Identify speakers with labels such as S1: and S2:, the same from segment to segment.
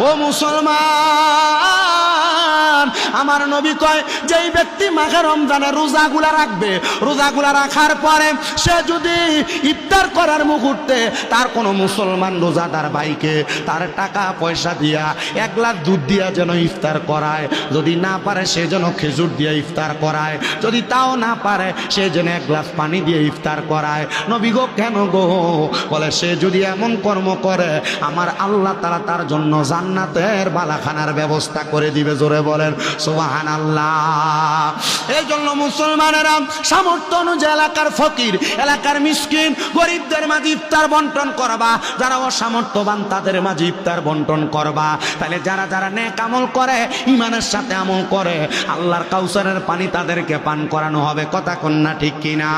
S1: ও মুসলমান, আমার নবী কয় যেই ব্যক্তি মাঘে রমজানে রোজাগুলা রাখবে, রোজাগুলা রাখার পরে সে যদি ইফতার করার মুহূর্তে তার কোনো মুসলমান রোজাদার ভাইকে তার টাকা পয়সা দিয়া 1 গ্লাস দুধ দিয়া যেন ইফতার করায়, যদি না পারে সে যেন খেজুর দিয়ে ইফতার করায়, যদি তাও না পারে সে যেন 1 গ্লাস পানি দিয়ে ইফতার করায়। নবী গো কেন গো? বলে সে যদি এমন কর্ম করে আমার আল্লাহ তাআলা তার জন্য জান্নাতের বালাখানার ব্যবস্থা করে দিবে। জোরে বলেন সুবহানাল্লাহ। এই জন্য মুসলমানেরা সামর্থ্য অনুযায়ী এলাকার ফকির, এলাকার মিসকিন, গরিবদের মাঝে ইফতার বন্টন করবা, যারা অসামর্থ্যবান তাদের মাঝে ইফতার বন্টন করবা। তাহলে যারা যারা নেক আমল করে, ইমানের সাথে আমল করে, আল্লাহর কাউসারের পানি তাদেরকে পান করানো হবে। কথা কন্যা ঠিক কিনা?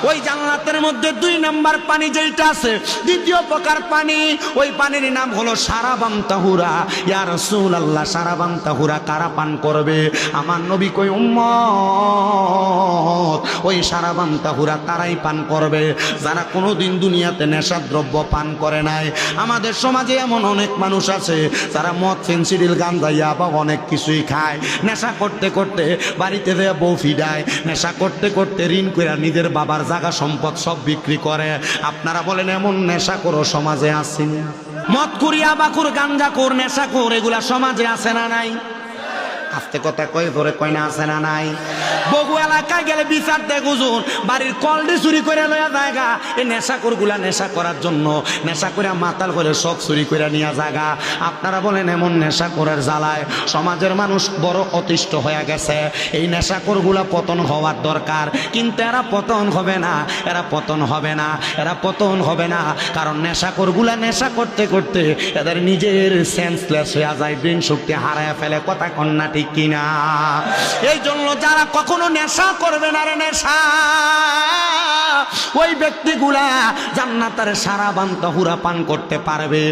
S1: ওই জান্নাতের মধ্যে 2 নাম্বার পানি যেটা আছে, দ্বিতীয় প্রকার পানি, ওই পানির নাম হলো শারাবান তাহুরা। ইয়া রাসূলুল্লাহ, শারাবান তাহুরা কারা পান করবে? আমার নবী কই উম্মত, ওই শারাবান তাহুরা তারাই পান করবে যারা কোনোদিন দুনিয়াতে নেশার দ্রব্য পান করে নাই। আমাদের সমাজে এমন অনেক মানুষ আছে যারা মদ, ফেন্সিডিল, গাঁজা, ইয়াবা অনেক কিছুই খায়। নেশা করতে করতে বাড়িতে দেয়া বউ ফিডায়, নেশা করতে করতে ঋণ করে নিজের বাবার জায়গা সম্পদ সব বিক্রি করে। আপনারা বলেন এমন নেশাখোর সমাজে আছে? মদখোর, ইয়াবাখোর, গাঁজাখোর, নেশাখোর এগুলা সমাজে আছে না নাই? আস্তে কথা কয়, ধরে কয় না আছে না নাই? বহু এলাকায় গেলে বিচার দেখ হুজুর বাড়ির কলডি চুরি করে লয়া জায়গা, এই নেশাখোর গুলা নেশা করার জন্য নেশা করে মাতাল করে সব চুরি করে নিয়ে জায়গা। আপনারা বলেন এমন নেশা করার জ্বালায় সমাজের মানুষ বড় অতিষ্ঠ হয়ে গেছে। এই নেশাখোর গুলা পতন হওয়ার দরকার, কিন্তু এরা পতন হবে না, এরা পতন হবে না, এরা পতন হবে না। কারণ নেশাখোর গুলা নেশা করতে করতে এদের নিজের সেন্সলেস হয়ে যায়, ব্রেন শক্তি হারায় ফেলে। কথা কন্যা ঠিক কিনা? এই জন্য যারা কখনো নেশা করবে না রে নেশা, ওই ব্যক্তিগুলা জান্নাতের শারাবান তাহুরা পান করতে পারবে।